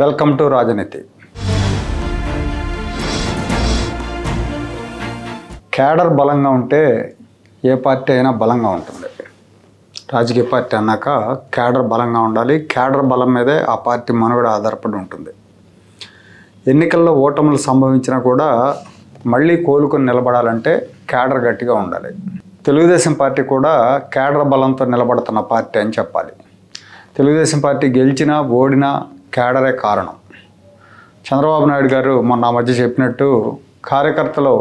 Welcome to రాజనీతి. Cadre బలంగా ఉంటే ఏ పార్టీ అయినా బలంగా ఉంటుంది. రాజకీయ పార్టీ అన్నాక క్యాడర్ బలంగా ఉండాలి. క్యాడర్ బలం మీదే ఆ పార్టీ మనుగడ ఆధారపడి ఉంటుంది. ఎన్నికల్లో ఓటములు సంభవించినా కూడా మళ్ళీ కోలుకొని నిలబడాలంటే క్యాడర్ గట్టిగా ఉండాలి. తెలుగుదేశం పార్టీ కూడా క్యాడర్ బలంతో నిలబడుతున్న పార్టీ అని చెప్పాలి. తెలుగుదేశం పార్టీ గెలిచినా ఓడినా క్యాడరే కారణం. చంద్రబాబు నాయుడు గారు మొన్న మధ్య చెప్పినట్టు కార్యకర్తలు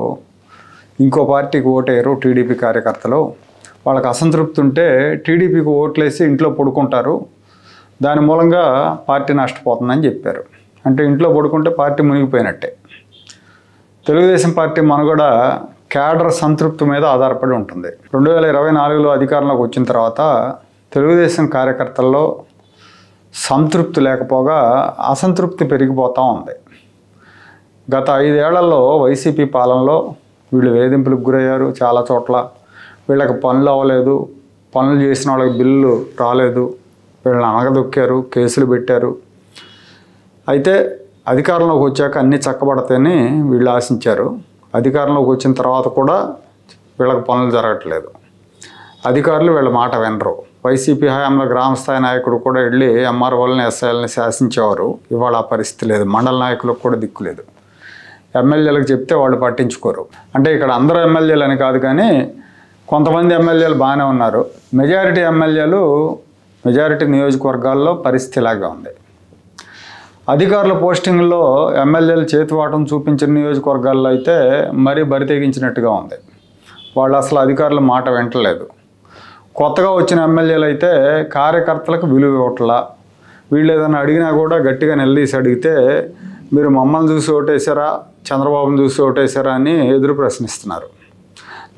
ఇంకో పార్టీకి ఓటేయరు. టీడీపీ కార్యకర్తలు వాళ్ళకి అసంతృప్తి ఉంటే టీడీపీకి ఓట్లేసి ఇంట్లో పడుకుంటారు, దాని మూలంగా పార్టీ నష్టపోతుందని చెప్పారు. అంటే ఇంట్లో పడుకుంటే పార్టీ మునిగిపోయినట్టే. తెలుగుదేశం పార్టీ మనుగడ క్యాడర్ సంతృప్తి మీద ఆధారపడి ఉంటుంది. 2024లో అధికారంలోకి వచ్చిన తర్వాత తెలుగుదేశం కార్యకర్తల్లో సంతృప్తి లేకపోగా అసంతృప్తి పెరిగిపోతూ ఉంది. గత 5 ఏళ్లలో వైసీపీ పాలనలో వీళ్ళు వేధింపులకు గురయ్యారు. చాలా చోట్ల వీళ్ళకి పనులు అవ్వలేదు, పనులు చేసిన వాళ్ళకి బిల్లు రాలేదు, వీళ్ళని అనగదొక్కారు, కేసులు పెట్టారు. అయితే అధికారంలోకి వచ్చాక అన్నీ చక్కబడతాయని వీళ్ళు ఆశించారు. అధికారంలోకి వచ్చిన తర్వాత కూడా వీళ్ళకి పనులు జరగట్లేదు. అధికారులు వీళ్ళ మాట వినరు. వైసీపీ హయాంలో గ్రామస్థాయి నాయకుడు కూడా వెళ్ళి ఎంఆర్ఓలని ఎస్ఐలని శాసించేవారు. ఇవాళ ఆ పరిస్థితి లేదు. మండల నాయకులకు కూడా దిక్కు లేదు. ఎమ్మెల్యేలకు చెప్తే వాళ్ళు పట్టించుకోరు. అంటే ఇక్కడ అందరూ ఎమ్మెల్యేలు అని కాదు, కానీ కొంతమంది ఎమ్మెల్యేలు బాగానే ఉన్నారు. మెజారిటీ నియోజకవర్గాల్లో పరిస్థితి ఇలాగే ఉంది. అధికారుల పోస్టింగ్లో ఎమ్మెల్యేలు చేతివాటం చూపించిన నియోజకవర్గాల్లో అయితే మరీ బరి తెగించినట్టుగా ఉంది. వాళ్ళు అసలు అధికారుల మాట వింటలేదు. కొత్తగా వచ్చిన ఎమ్మెల్యేలు అయితే కార్యకర్తలకు విలువ ఇవ్వట్లా. వీళ్ళు ఏదైనా అడిగినా కూడా గట్టిగా నిలదీసి అడిగితే మీరు మమ్మల్ని చూసి ఓటేశారా, చంద్రబాబును చూసి ఓటేశారా అని ఎదురు ప్రశ్నిస్తున్నారు.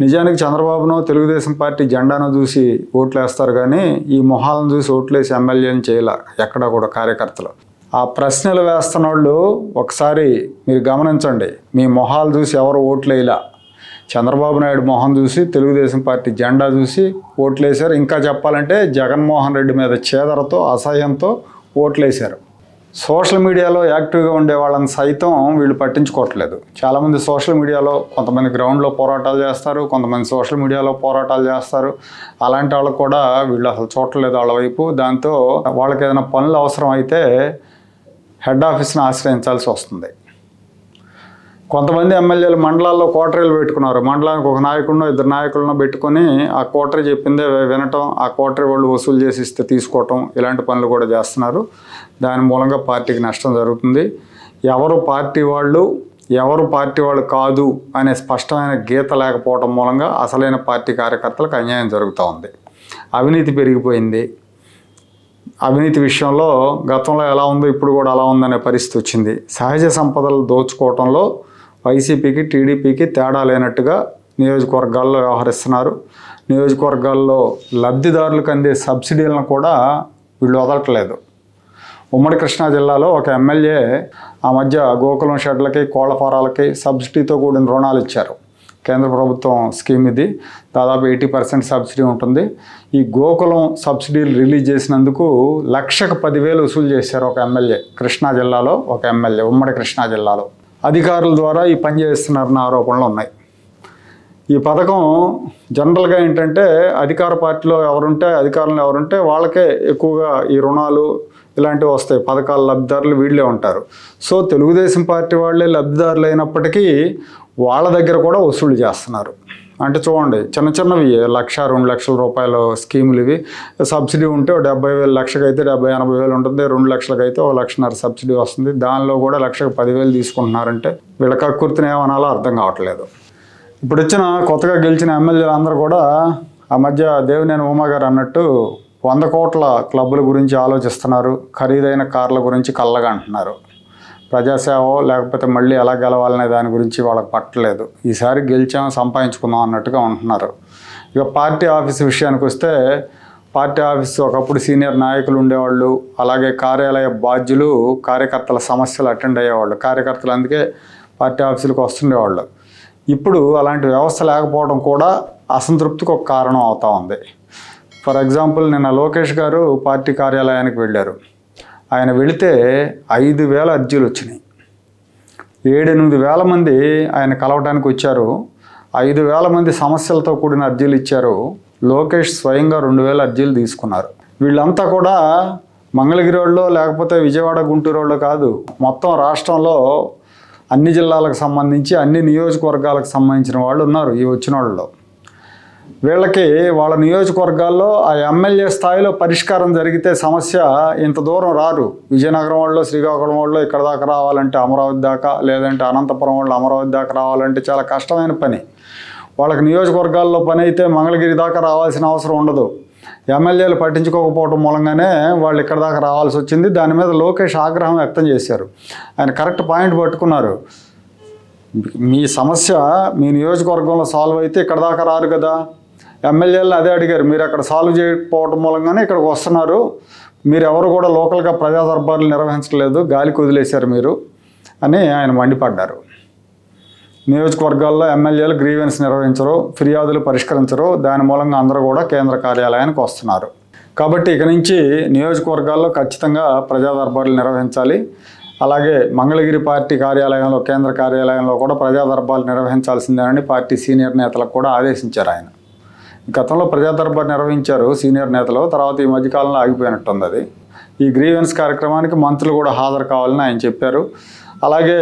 నిజానికి చంద్రబాబును తెలుగుదేశం పార్టీ జెండాను చూసి ఓట్లు వేస్తారు, కానీ ఈ మొహాలను చూసి ఓట్లేసి ఎమ్మెల్యేని చేయాల ఎక్కడా కూడా కార్యకర్తలు. ఆ ప్రశ్నలు వేస్తున్న వాళ్ళు ఒకసారి మీరు గమనించండి. మీ మొహాలు చూసి ఎవరు ఓట్లేలా. చంద్రబాబు నాయుడు మొహం చూసి, తెలుగుదేశం పార్టీ జెండా చూసి ఓట్లేశారు. ఇంకా చెప్పాలంటే జగన్మోహన్ రెడ్డి మీద చేదరతో, అసహ్యంతో ఓట్లేశారు. సోషల్ మీడియాలో యాక్టివ్గా ఉండే వాళ్ళని సైతం వీళ్ళు పట్టించుకోవట్లేదు. చాలామంది సోషల్ మీడియాలో కొంతమంది గ్రౌండ్లో పోరాటాలు చేస్తారు, కొంతమంది సోషల్ మీడియాలో పోరాటాలు చేస్తారు. అలాంటి వాళ్ళకు కూడా వీళ్ళు అసలు చూడట్లేదు వాళ్ళ వైపు. దాంతో వాళ్ళకి ఏదైనా పనులు అవసరం అయితే హెడ్ ఆఫీస్ని ఆశ్రయించాల్సి వస్తుంది. కొంతమంది ఎమ్మెల్యేలు మండలాల్లో కోటరీలు పెట్టుకున్నారు. మండలానికి ఒక నాయకుడినో 2 నాయకులను పెట్టుకొని ఆ కోటరీ చెప్పిందే వినటం, ఆ కోటరీ వాళ్ళు వసూలు చేసి ఇస్తే తీసుకోవటం, ఇలాంటి పనులు కూడా చేస్తున్నారు. దాని మూలంగా పార్టీకి నష్టం జరుగుతుంది. ఎవరు పార్టీ వాళ్ళు కాదు అనే స్పష్టమైన గీత లేకపోవటం మూలంగా అసలైన పార్టీ కార్యకర్తలకు అన్యాయం జరుగుతూ ఉంది. అవినీతి పెరిగిపోయింది. అవినీతి విషయంలో గతంలో ఎలా ఉందో ఇప్పుడు కూడా అలా ఉందనే పరిస్థితి వచ్చింది. సహజ సంపదలు దోచుకోవటంలో వైసీపీకి, టీడీపీకి తేడా లేనట్టుగా నియోజకవర్గాల్లో వ్యవహరిస్తున్నారు. నియోజకవర్గాల్లో లబ్ధిదారులకు అందే సబ్సిడీలను కూడా వీళ్ళు వదలట్లేదు. ఉమ్మడి కృష్ణా జిల్లాలో ఒక ఎమ్మెల్యే ఆ మధ్య గోకులం షెడ్లకి, కోళ్ల ఫారాలకి సబ్సిడీతో కూడిన రుణాలు ఇచ్చారు. కేంద్ర ప్రభుత్వం స్కీమ్ ఇది. దాదాపు 80% సబ్సిడీ ఉంటుంది. ఈ గోకులం సబ్సిడీలు రిలీజ్ చేసినందుకు 1,10,000 వసూలు చేశారు ఒక ఎమ్మెల్యే. కృష్ణా జిల్లాలో ఒక ఎమ్మెల్యే, ఉమ్మడి కృష్ణా జిల్లాలో. అధికారుల ద్వారా ఈ పని చేస్తున్నారన్న ఆరోపణలు ఉన్నాయి. ఈ పథకం జనరల్గా ఏంటంటే అధికార పార్టీలో అధికారంలో ఎవరుంటే వాళ్ళకే ఎక్కువగా ఈ రుణాలు ఇలాంటివి వస్తాయి. పథకాల లబ్ధిదారులు వీళ్ళే ఉంటారు. సో తెలుగుదేశం పార్టీ వాళ్ళే లబ్ధిదారులు అయినప్పటికీ వాళ్ళ దగ్గర కూడా వసూలు చేస్తున్నారు. అంటే చూడండి, చిన్నవి 1,00,000, 2,00,000 రూపాయల స్కీములు ఇవి. సబ్సిడీ ఉంటే 70,000, లక్షకైతే 70,000-80,000 ఉంటుంది. 2 లక్షలకైతే 1,50,000 సబ్సిడీ వస్తుంది. దానిలో కూడా 1,10,000 తీసుకుంటున్నారంటే వీళ్ళ కక్కుర్తిని ఏమనాలో అర్థం కావట్లేదు. ఇప్పుడు కొత్తగా గెలిచిన ఎమ్మెల్యేలు అందరూ కూడా ఆ మధ్య దేవినేని ఉమా గారు అన్నట్టు 100 కోట్ల క్లబ్బుల గురించి ఆలోచిస్తున్నారు. ఖరీదైన కార్ల గురించి కళ్ళగా అంటున్నారు. ప్రజాసేవ లేకపోతే మళ్ళీ ఎలా గెలవాలనే దాని గురించి వాళ్ళకి పట్టలేదు. ఈసారి గెలిచాం, సంపాదించుకుందాం అన్నట్టుగా ఉంటున్నారు. ఇక పార్టీ ఆఫీస్ విషయానికి వస్తే, పార్టీ ఆఫీస్ ఒకప్పుడు సీనియర్ నాయకులు ఉండేవాళ్ళు, అలాగే కార్యాలయ బాధ్యులు కార్యకర్తల సమస్యలు అటెండ్ అయ్యేవాళ్ళు. కార్యకర్తలు అందుకే పార్టీ ఆఫీసులకు వస్తుండేవాళ్ళు. ఇప్పుడు అలాంటి వ్యవస్థ లేకపోవడం కూడా అసంతృప్తికి ఒక కారణం అవుతూ ఉంది. ఫర్ ఎగ్జాంపుల్ నిన్న లోకేష్ గారు పార్టీ కార్యాలయానికి వెళ్ళారు. ఆయన వెళితే 5,000 అర్జీలు వచ్చినాయి. 7-8 వేల మంది ఆయన కలవటానికి వచ్చారు. 5,000 మంది సమస్యలతో కూడిన అర్జీలు ఇచ్చారు. లోకేష్ స్వయంగా 2,000 అర్జీలు తీసుకున్నారు. వీళ్ళంతా కూడా మంగళగిరి వాళ్ళు లేకపోతే విజయవాడ గుంటూరు వాళ్ళు కాదు, మొత్తం రాష్ట్రంలో అన్ని జిల్లాలకు సంబంధించి అన్ని నియోజకవర్గాలకు సంబంధించిన వాళ్ళు ఉన్నారు ఈ వచ్చిన వాళ్ళలో. వీళ్ళకి వాళ్ళ నియోజకవర్గాల్లో ఆ ఎమ్మెల్యే స్థాయిలో పరిష్కారం జరిగితే సమస్య ఇంత దూరం రారు. విజయనగరం వాళ్ళు, శ్రీకాకుళం వాళ్ళు ఇక్కడ దాకా రావాలంటే అమరావతి దాకా, లేదంటే అనంతపురం వాళ్ళు అమరావతి దాకా రావాలంటే చాలా కష్టమైన పని. వాళ్ళకి నియోజకవర్గాల్లో పని అయితే మంగళగిరి దాకా రావాల్సిన అవసరం ఉండదు. ఎమ్మెల్యేలు పట్టించుకోకపోవడం మూలంగానే వాళ్ళు ఇక్కడ దాకా రావాల్సి వచ్చింది. దాని మీద లోకేష్ ఆగ్రహం వ్యక్తం చేశారు. ఆయన కరెక్ట్ పాయింట్ పట్టుకున్నారు. మీ సమస్య మీ నియోజకవర్గంలో సాల్వ్ అయితే ఇక్కడ దాకా రారు కదా. ఎమ్మెల్యేలు అదే అడిగారు, మీరు అక్కడ సాల్వ్ చేయకపోవడం మూలంగానే ఇక్కడికి వస్తున్నారు, మీరు ఎవరు కూడా లోకల్గా ప్రజా దర్బార్లు నిర్వహించలేదు, గాలికి వదిలేశారు మీరు అని ఆయన మండిపడ్డారు. నియోజకవర్గాల్లో ఎమ్మెల్యేలు గ్రీవెన్స్ నిర్వహించరు, ఫిర్యాదులు పరిష్కరించరు, దాని మూలంగా అందరూ కూడా కేంద్ర కార్యాలయానికి వస్తున్నారు. కాబట్టి ఇక నుంచి నియోజకవర్గాల్లో ఖచ్చితంగా ప్రజా దర్బార్లు నిర్వహించాలి. అలాగే మంగళగిరి పార్టీ కార్యాలయంలో, కేంద్ర కార్యాలయంలో కూడా ప్రజా దర్బార్లు నిర్వహించాల్సిందేనని పార్టీ సీనియర్ నేతలకు కూడా ఆదేశించారు ఆయన. గతంలో ప్రజా దర్బార్ నిర్వహించారు సీనియర్ నేతలు, తర్వాత ఈ మధ్యకాలంలో ఆగిపోయినట్టుంది అది. ఈ గ్రీవెన్స్ కార్యక్రమానికి మంత్రులు కూడా హాజరు కావాలని ఆయన చెప్పారు. అలాగే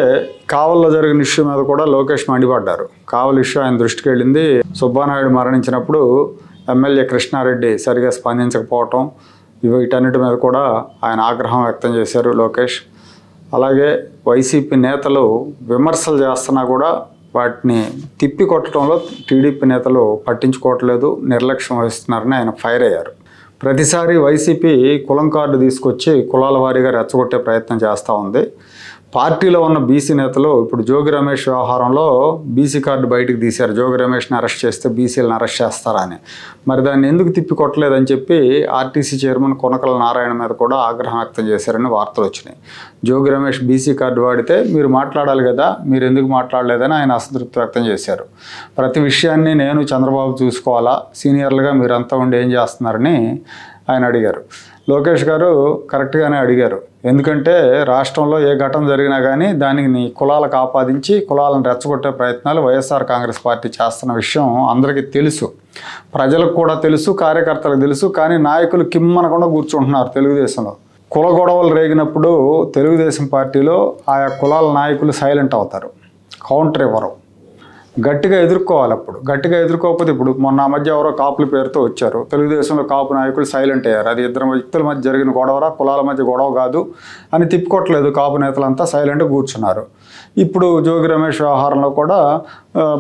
కావల్లో జరిగిన ఇష్యూ మీద కూడా లోకేష్ మండిపడ్డారు. కావల్ ఇష్యూ ఆయన దృష్టికి వెళ్ళింది. సుబ్బానాయుడు మరణించినప్పుడు ఎమ్మెల్యే కృష్ణారెడ్డి సరిగా స్పందించకపోవటం, వీటన్నిటి మీద కూడా ఆయన ఆగ్రహం వ్యక్తం చేశారు లోకేష్. అలాగే వైసీపీ నేతలు విమర్శలు చేస్తున్నా కూడా వాటిని తిప్పి కొట్టడంలో టీడీపీ నేతలు పట్టించుకోవట్లేదు, నిర్లక్ష్యం వహిస్తున్నారని ఆయన ఫైర్ అయ్యారు. ప్రతిసారి వైసీపీ కులం కార్డు తీసుకొచ్చి కులాల వారీగా రెచ్చగొట్టే ప్రయత్నం చేస్తూ ఉంది. పార్టీలో ఉన్న బీసీ నేతలు ఇప్పుడు జోగి రమేష్ వ్యవహారంలో బీసీ కార్డు బయటకు తీశారు. జోగి రమేష్ని అరెస్ట్ చేస్తే బీసీలను అరెస్ట్ చేస్తారా అని. మరి దాన్ని ఎందుకు తిప్పికొట్టలేదని చెప్పి ఆర్టీసీ చైర్మన్ కొనకల నారాయణ మీద కూడా ఆగ్రహం వ్యక్తం చేశారని వార్తలు వచ్చినాయి. జోగి రమేష్ బీసీ కార్డు వాడితే మీరు మాట్లాడాలి కదా, మీరు ఎందుకు మాట్లాడలేదని ఆయన అసంతృప్తి వ్యక్తం చేశారు. ప్రతి విషయాన్ని నేను చంద్రబాబు చూసుకోవాలా, సీనియర్లుగా మీరంతా ఉండి ఏం చేస్తున్నారని ఆయన అడిగారు. లోకేష్ గారు కరెక్ట్గానే అడిగారు. ఎందుకంటే రాష్ట్రంలో ఏ ఘటన జరిగినా కానీ దానికి కులాలకు ఆపాదించి కులాలను రెచ్చగొట్టే ప్రయత్నాలు వైఎస్ఆర్ కాంగ్రెస్ పార్టీ చేస్తున్న విషయం అందరికీ తెలుసు, ప్రజలకు కూడా తెలుసు, కార్యకర్తలకు తెలుసు. కానీ నాయకులు కిమ్మనకుండా కూర్చుంటున్నారు తెలుగుదేశంలో. కుల గొడవలు రేగినప్పుడు తెలుగుదేశం పార్టీలో ఆయా కులాల నాయకులు సైలెంట్ అవుతారు, కౌంటర్ ఇవ్వరు, గట్టిగా ఎదుర్కోవాలి. అప్పుడు గట్టిగా ఎదుర్కోకపోతే, ఇప్పుడు మొన్న మధ్య ఎవరో కాపుల పేరుతో వచ్చారు, తెలుగుదేశంలో కాపు నాయకులు సైలెంట్ అయ్యారు. అది ఇద్దరు వ్యక్తుల మధ్య జరిగిన గొడవరా, కులాల మధ్య గొడవ కాదు అని తిప్పుకోవట్లేదు, కాపు నేతలంతా సైలెంట్గా కూర్చున్నారు. ఇప్పుడు జోగి రమేష్ వ్యవహారంలో కూడా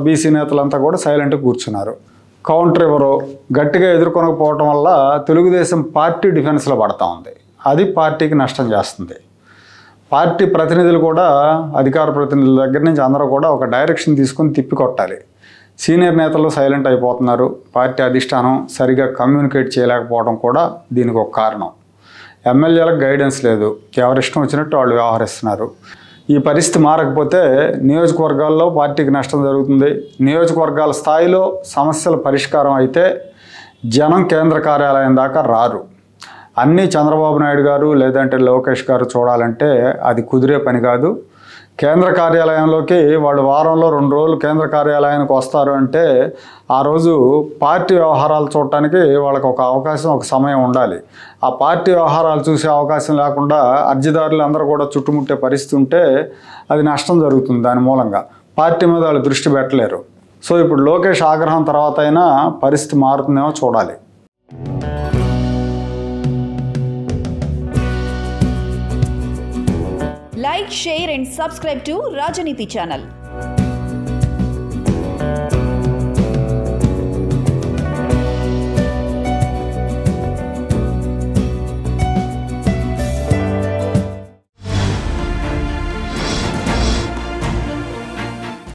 బీసీ నేతలంతా కూడా సైలెంట్గా కూర్చున్నారు, కౌంటర్ ఇవ్వరు. గట్టిగా ఎదుర్కొనకపోవటం వల్ల తెలుగుదేశం పార్టీ డిఫెన్స్లో పడతా ఉంది. అది పార్టీకి నష్టం చేస్తుంది. పార్టీ ప్రతినిధులు కూడా, అధికార ప్రతినిధుల దగ్గర నుంచి అందరూ కూడా ఒక డైరెక్షన్ తీసుకొని తిప్పికొట్టాలి. సీనియర్ నేతలు సైలెంట్ అయిపోతున్నారు, పార్టీ అధిష్టానం సరిగా కమ్యూనికేట్ చేయలేకపోవడం కూడా దీనికి ఒక కారణం. ఎమ్మెల్యేలకు గైడెన్స్ లేదు, ఎవరిష్టం వచ్చినట్టు వాళ్ళు వ్యవహరిస్తున్నారు. ఈ పరిస్థితి మారకపోతే నియోజకవర్గాల్లో పార్టీకి నష్టం జరుగుతుంది. నియోజకవర్గాల స్థాయిలో సమస్యల పరిష్కారం అయితే జనం కేంద్ర కార్యాలయం దాకా రారు. అన్నీ చంద్రబాబు నాయుడు గారు లేదంటే లోకేష్ గారు చూడాలంటే అది కుదిరే పని కాదు. కేంద్ర కార్యాలయంలోకి వాళ్ళు వారంలో 2 రోజులు కేంద్ర కార్యాలయానికి వస్తారు అంటే ఆ రోజు పార్టీ వ్యవహారాలు చూడటానికి వాళ్ళకి ఒక అవకాశం, ఒక సమయం ఉండాలి. ఆ పార్టీ వ్యవహారాలు చూసే అవకాశం లేకుండా అర్జీదారులు అందరూ కూడా చుట్టుముట్టే పరిస్థితి ఉంటే అది నష్టం జరుగుతుంది. దాని మూలంగా పార్టీ మీద వాళ్ళు దృష్టి పెట్టలేరు. సో ఇప్పుడు లోకేష్ ఆగ్రహం తర్వాత అయినా పరిస్థితి మారుతుందేమో చూడాలి. Like, share and subscribe to Rajaniti channel.